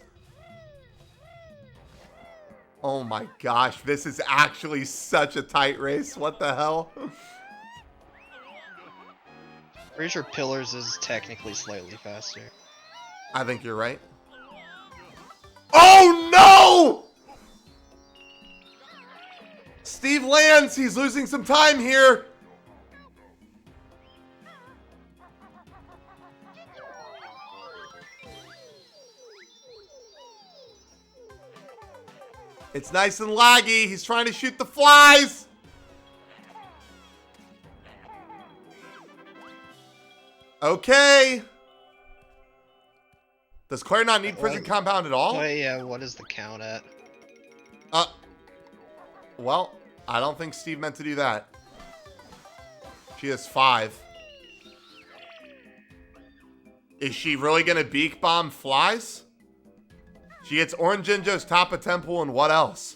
Oh my gosh, this is actually such a tight race. What the hell? Pretty sure Pillars is technically slightly faster. I think you're right. Oh no! Steve lands. He's losing some time here. It's nice and laggy. He's trying to shoot the flies. Okay. Does Claire not need prison compound at all? Oh yeah, what is the count at? Well, I don't think Steve meant to do that. She has 5. Is she really going to beak bomb flies? She gets Orange Jinjo's top of temple and what else?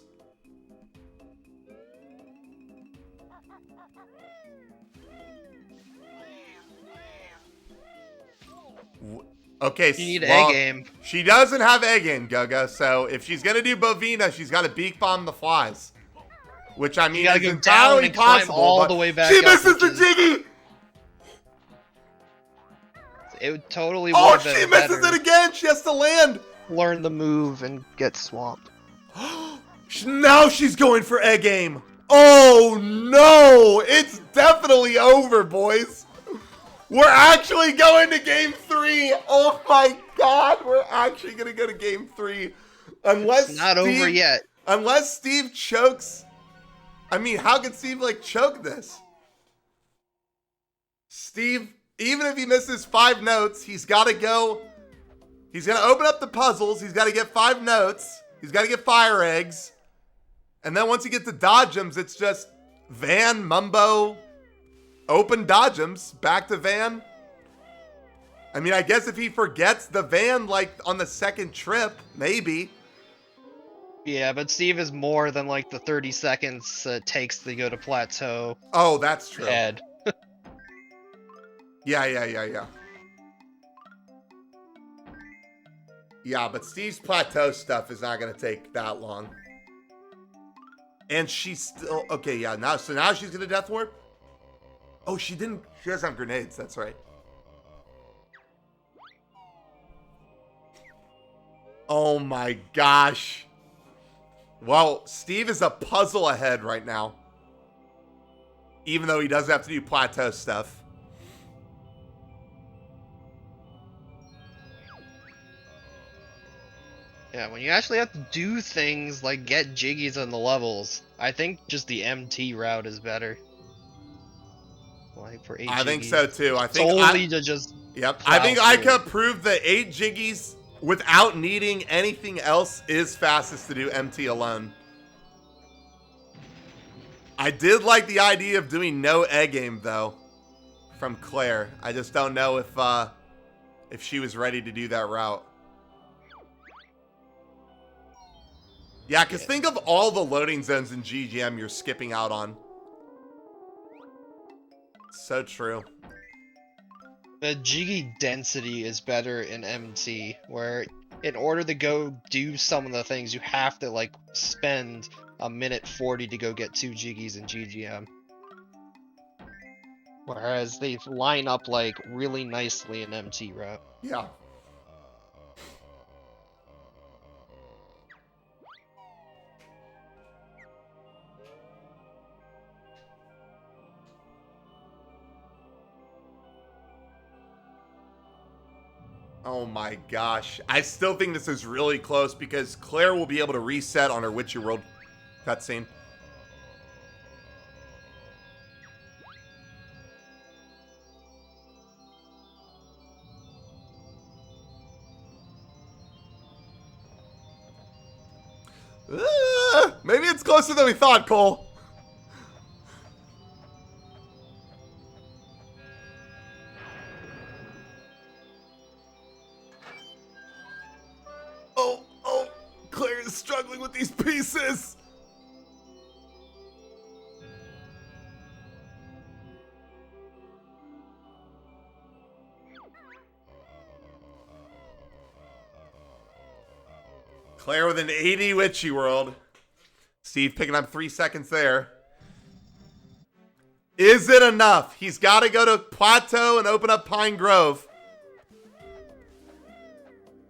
Okay, You need well, A game. she doesn't have egg game, Goga. So if she's gonna do Bovina, she's got to beak bomb the flies, which I mean gotta is go down entirely and climb possible. all but the way back she up, misses which the is- Jiggy. It would totally would Oh, have she been misses better. it again. She has to land. Learn the move and get swamped. Now she's going for egg game. Oh no! It's definitely over, boys. We're actually going to game 3. Oh my god, we're actually gonna go to game 3. Unless It's not Steve, over yet. Unless Steve chokes. I mean, how could Steve like choke this? Steve, even if he misses 5 notes, he's gotta go. He's gonna open up the puzzles, he's gotta get 5 notes, he's gotta get fire eggs. And then once you get to dodgems, it's just Van, Mumbo, open dodgems, back to Van. I mean, I guess if he forgets the Van, like, on the second trip, maybe. Yeah, but Steve is more than like the 30 seconds it takes to go to plateau. Oh, that's true. Ed. Yeah. Yeah, but Steve's plateau stuff is not going to take that long. And she's still... Okay, yeah, now she's going to death warp? Oh, she didn't... She doesn't have grenades, that's right. Oh my gosh. Well, Steve is a puzzle ahead right now. Even though he doesn't have to do plateau stuff. Yeah, when you actually have to do things like get jiggies on the levels, I think just the MT route is better. Like for 8 I think jiggies. so too. I think Solely to just Yep. plow I think I through. could prove that 8 jiggies without needing anything else is fastest to do MT alone. I did like the idea of doing no egg game though from Claire. I just don't know if she was ready to do that route. Yeah, because think of all the loading zones in GGM you're skipping out on. So true. The jiggy density is better in MT, where in order to go do some of the things, you have to like spend a minute 40 to go get 2 jiggies in GGM. Whereas they line up like really nicely in MT route. Yeah. Oh my gosh. I still think this is really close because Claire will be able to reset on her Witchy World cutscene. Maybe it's closer than we thought, Cole. Oh, Claire is struggling with these pieces. Claire with an 80 Witchy World. Steve picking up 3 seconds there. Is it enough? He's got to go to Plateau and open up Pine Grove.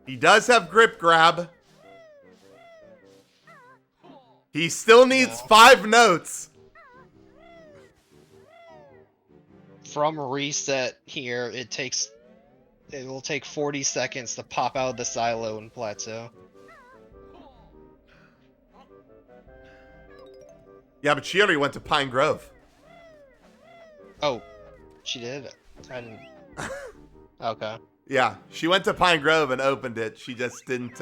He does have Grip Grab. He still needs 5 notes. From reset here, it will take 40 seconds to pop out of the silo in plateau. Yeah, but she already went to Pine Grove. Oh, she did? I didn't... Okay. Yeah, she went to Pine Grove and opened it. She just didn't,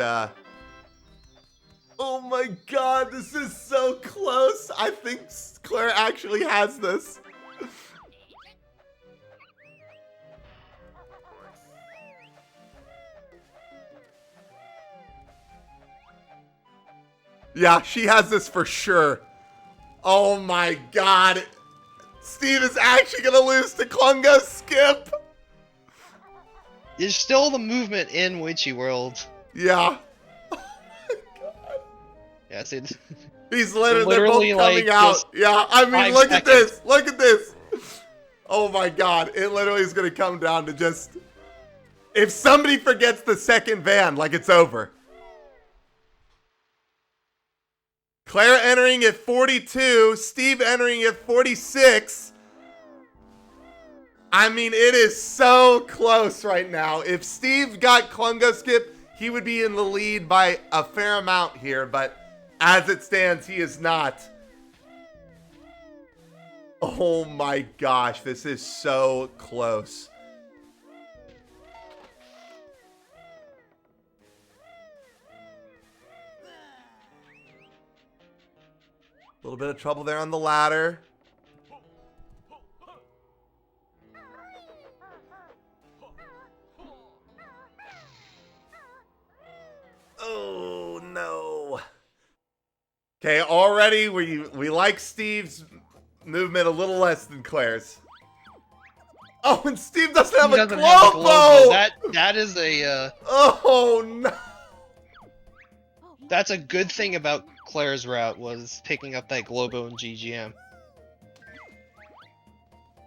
Oh my god, this is so close. I think Claire actually has this. Yeah, she has this for sure. Oh my god. Steve is actually going to lose to Klunga Skip. There's still the movement in Witchy World. Yeah. Yeah, see, He's literally, literally, they're both coming like, out. just Yeah, I mean, 5 look at seconds. this. Look at this. Oh my god. It literally is going to come down to just... If somebody forgets the second van, like it's over. Claire entering at 42. Steve entering at 46. I mean, it is so close right now. If Steve got Klunga Skip, he would be in the lead by a fair amount here. But as it stands, he is not. Oh my gosh, this is so close. A little bit of trouble there on the ladder. Oh no. Okay, already we like Steve's movement a little less than Claire's. Oh, and Steve doesn't have he a doesn't have the Globo! That is a Oh no. that's a good thing about Claire's route, was picking up that Globo and GGM.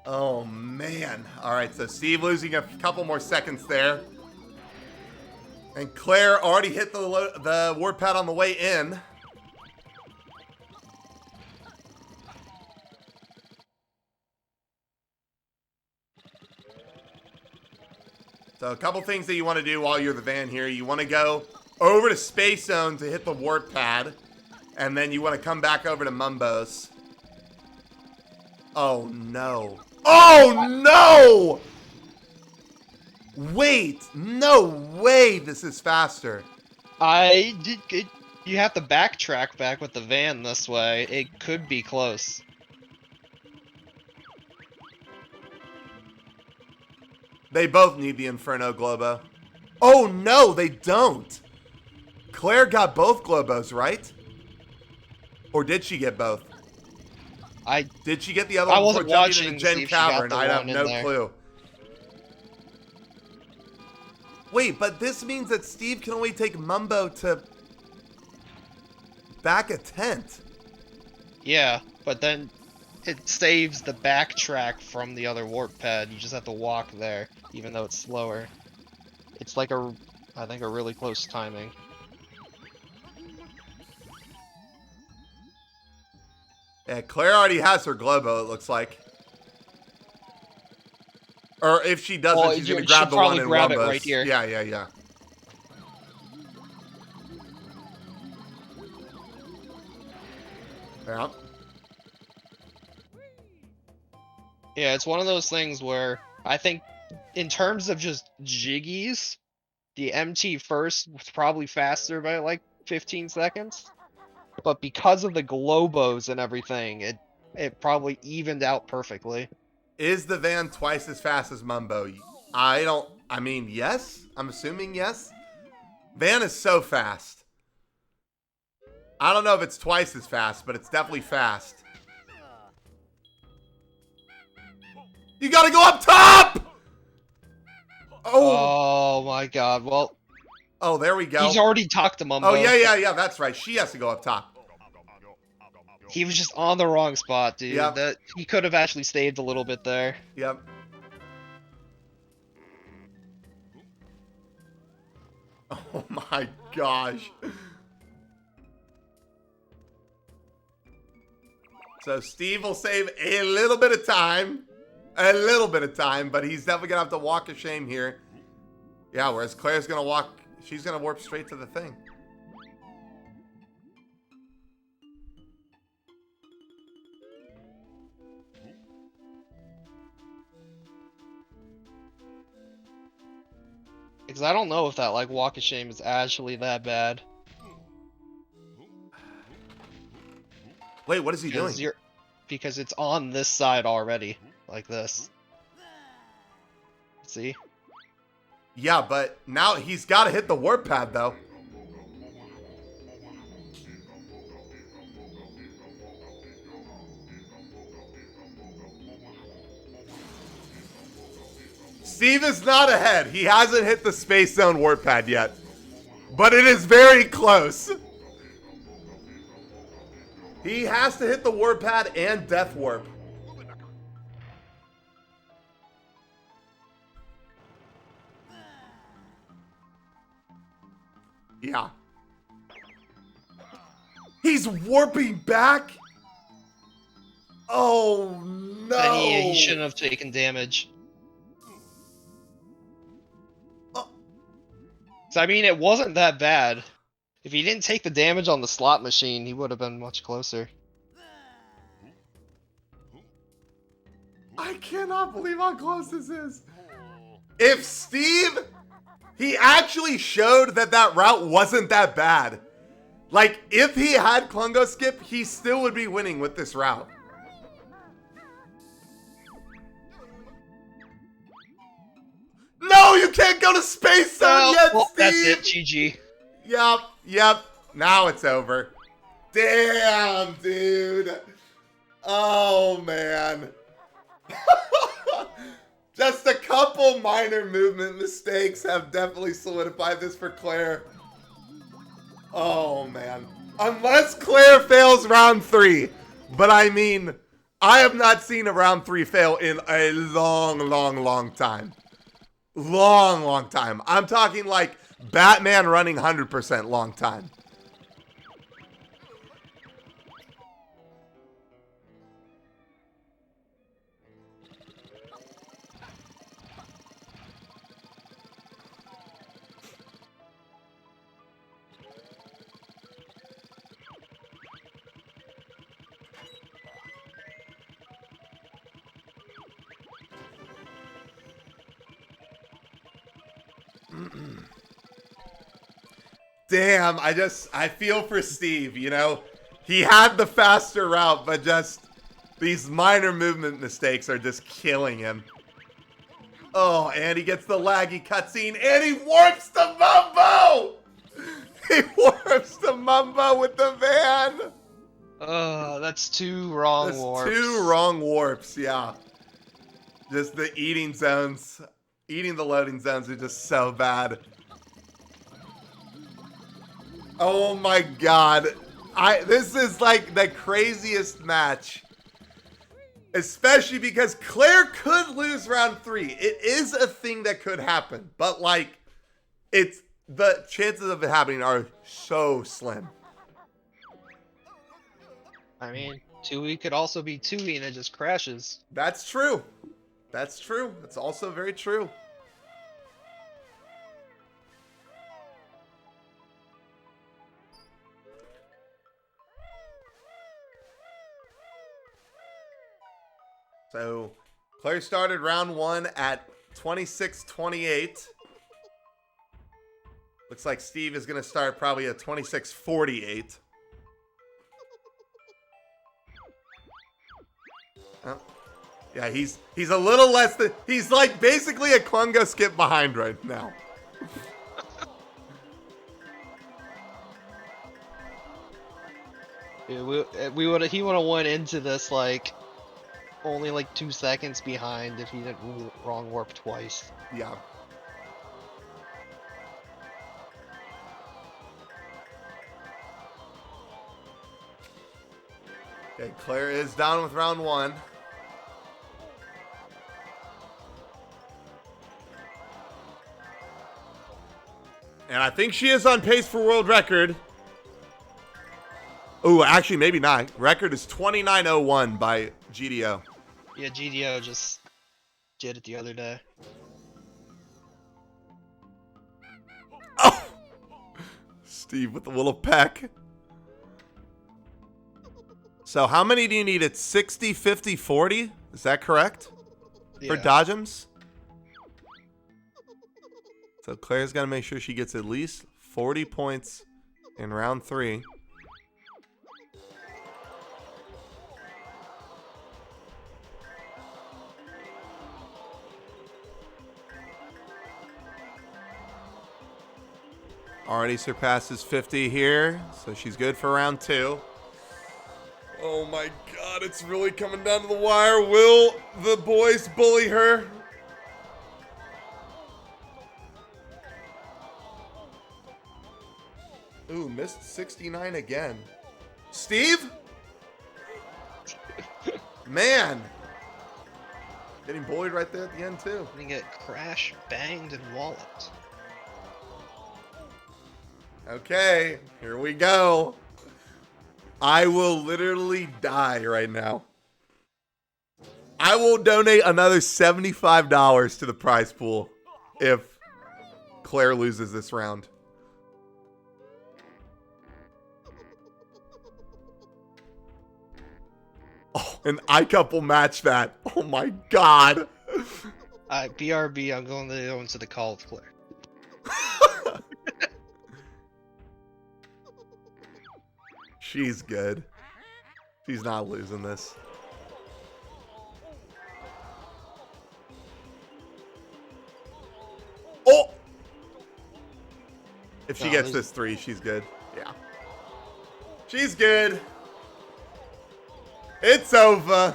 Oh man. Alright, so Steve losing a couple more seconds there. And Claire already hit the warp pad on the way in. So a couple things that you want to do while you're the van here. You want to go over to Space Zone to hit the warp pad. And then you want to come back over to Mumbo's. Oh no. Oh no! Wait, no way this is faster. You have to backtrack back with the van this way. It could be close. They both need the Inferno Globo. Oh no, they don't. Claire got both Globos, right? Or did she get both? Did she get the other I one wasn't before jumping watching into to see Gen if she got Cavern? the I have one in no there. clue. Wait, but this means that Steve can only take Mumbo to back a tent. Yeah, but then it saves the backtrack from the other warp pad. You just have to walk there, even though it's slower. It's like I think a really close timing. Yeah, Claire already has her Globo, it looks like. Or if she doesn't, Well, she's going to she'll grab the one probably in grab it Wumbos. right here. Yeah, yeah, yeah. Yeah. Yeah, it's one of those things where I think, in terms of just jiggies, the MT first was probably faster by like 15 seconds. But because of the Globos and everything, it probably evened out perfectly. Is the van twice as fast as Mumbo? I mean, yes. I'm assuming yes. Van is so fast. I don't know if it's twice as fast, but it's definitely fast. You gotta go up top! Oh my god, well, Oh, there we go. he's already talked to Mumbo. Oh, yeah, that's right. She has to go up top. He was just on the wrong spot, dude. Yep. He could have actually saved a little bit there. Yep. Oh my gosh. So Steve will save a little bit of time. A little bit of time, but he's definitely going to have to walk of shame here. Yeah, whereas Claire's going to walk, she's going to warp straight to the thing. Because I don't know if that, like, walk of shame is actually that bad. Wait, what is he doing? Because it's on this side already, like this. See? Yeah, but now he's got to hit the warp pad, though. Steve is not ahead. He hasn't hit the Space Zone warp pad yet. But it is very close. He has to hit the warp pad and Death Warp. Yeah. He's warping back? Oh, no. And he shouldn't have taken damage. So, I mean, it wasn't that bad. If he didn't take the damage on the slot machine, he would have been much closer. I cannot believe how close this is. If Steve, he actually showed that that route wasn't that bad. Like, if he had Klungo skip, he still would be winning with this route. No, you can't go to Space Zone yet, well, Steve! that's it, GG. Yep. Now it's over. Damn, dude. Oh, man. Just a couple minor movement mistakes have definitely solidified this for Claire. Oh, man. Unless Claire fails round 3. But I mean, I have not seen a round 3 fail in a long time. Long time. I'm talking like Batman running 100% long time. Damn, I feel for Steve, you know? He had the faster route, but just these minor movement mistakes are just killing him. Oh, and he gets the laggy cutscene, and he warps the Mumbo! He warps the Mumbo with the van! That's two wrong warps. Two wrong warps, yeah. Just the eating zones, eating the loading zones are just so bad. Oh my god. This is like the craziest match. Especially because Claire could lose round 3. It is a thing that could happen. But like, the chances of it happening are so slim. I mean, 2E could also be 2E and it just crashes. That's true. That's true. That's also very true. So, Claire started round 1 at 26-28. Looks like Steve is going to start probably at 26-48. Oh. Yeah, he's a little less than... He's like basically a Klungo skip behind right now. Yeah, he would have went into this like only like 2 seconds behind if he didn't wrong warp twice. Yeah. Okay, Claire is down with round 1. And I think she is on pace for world record. Oh, actually, maybe not. Record is 29:01 by GDO. Yeah, GDO just did it the other day. Oh! Steve with a little peck. So how many do you need? It's 60, 50, 40? Is that correct? For Yeah. Dodgems? So Claire's got to make sure she gets at least 40 points in round 3. Already surpasses 50 here, so she's good for round 2. Oh my god, it's really coming down to the wire. Will the boys bully her? Ooh, missed 69 again. Steve? Man. Getting bullied right there at the end, too. And get crash, banged, and walloped. Okay, here we go. I will literally die right now. I will donate another $75 to the prize pool if Claire loses this round. Oh, an iCup will match that. Oh my god. BRB, I'm going to go into the call of Claire. She's good. She's not losing this. Oh! If she gets this 3, she's good. Yeah. She's good. It's over.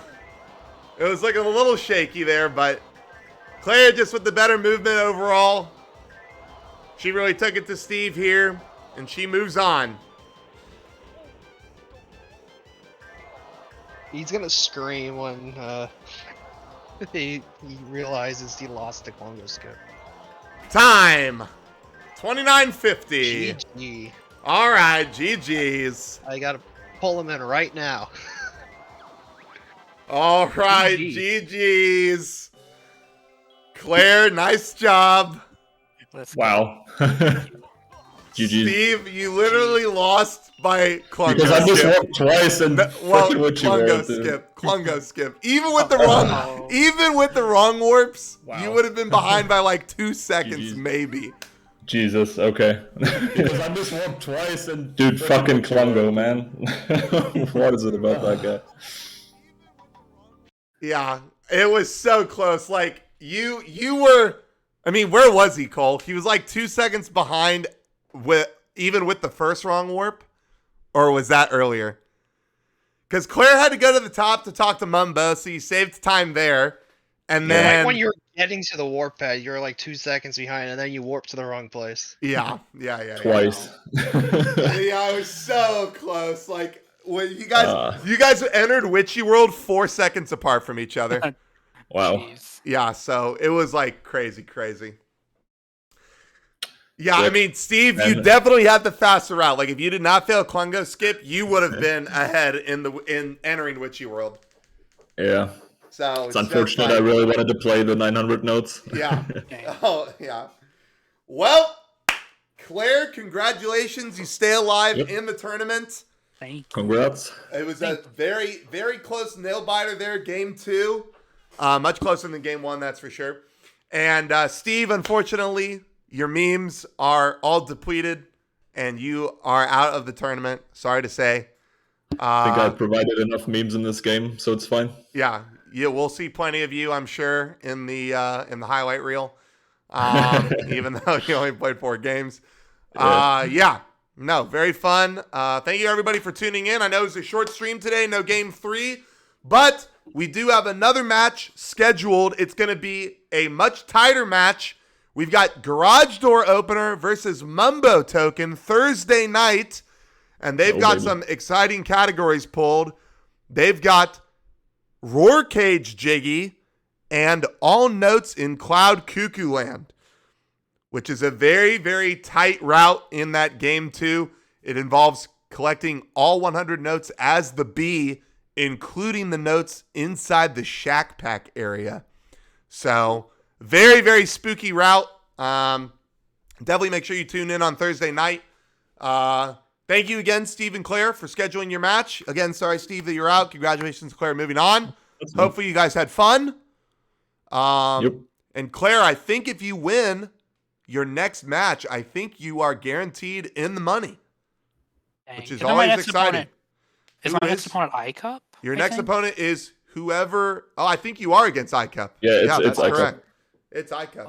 It was looking a little shaky there, but Claire just with the better movement overall. She really took it to Steve here, and she moves on. He's gonna scream when he realizes he lost the Congo skip. Time! 29:50. GG. All right, GG's. I gotta pull him in right now. All right, GG's. Claire, nice job. Let's go. Wow. GG. Steve, you literally lost by Clungo Because I just skip. walked twice and Well, fucking what you Clungo were, dude. skip. Clungo skip. Even with the wrong warps, Wow. you would have been behind by like 2 seconds, GG's. maybe. Jesus, okay. Because I just walked twice and dude, fucking Klungo, man. What is it about that guy? Yeah, it was so close. Like you were. I mean, where was he, Cole? He was like 2 seconds behind with the first wrong warp, or was that earlier? Because Claire had to go to the top to talk to Mumbo, so you saved time there, and then Like when you were getting to the warp pad, you were like 2 seconds behind, and then you warped to the wrong place. yeah. Twice. Yeah, it was so close. Like when you guys entered Witchy World 4 seconds apart from each other. Wow. Jeez. Yeah, so it was like crazy. Yeah, I mean, Steve, you definitely had the faster route. Like if you did not fail Klungo skip, you would have been ahead in entering Witchy World. Yeah. So It's unfortunate. I really wanted to play the 900 notes. Yeah. Oh, yeah. Well, Claire, congratulations. You stay alive in the tournament. Thank you. Congrats. It was a very, very close nail biter there, game 2. Much closer than game 1, that's for sure. And Steve, unfortunately, your memes are all depleted, and you are out of the tournament. Sorry to say. I think I provided enough memes in this game, so it's fine. Yeah, we'll see plenty of you, I'm sure, in the highlight reel. Even though you only played 4 games. No, very fun. Thank you everybody for tuning in. I know it was a short stream today, no game 3, but we do have another match scheduled. It's going to be a much tighter match. We've got Garage Door Opener versus Mumbo Token Thursday night, and they've got some exciting categories pulled. They've got Roar Cage Jiggy and All Notes in Cloud Cuckoo Land, which is a very, very tight route in that game too. It involves collecting all 100 notes as the B, including the notes inside the Shack Pack area. So, very, very spooky route. Definitely make sure you tune in on Thursday night. Thank you again, Steve and Claire, for scheduling your match. Again, sorry, Steve, that you're out. Congratulations, Claire, moving on. Hopefully you guys had fun. And Claire, I think if you win your next match, I think you are guaranteed in the money, which is always exciting. Is my next opponent iCup? Your next opponent is whoever. Oh, I think you are against iCup. Yeah, that's it's iCup. correct. It's iCup.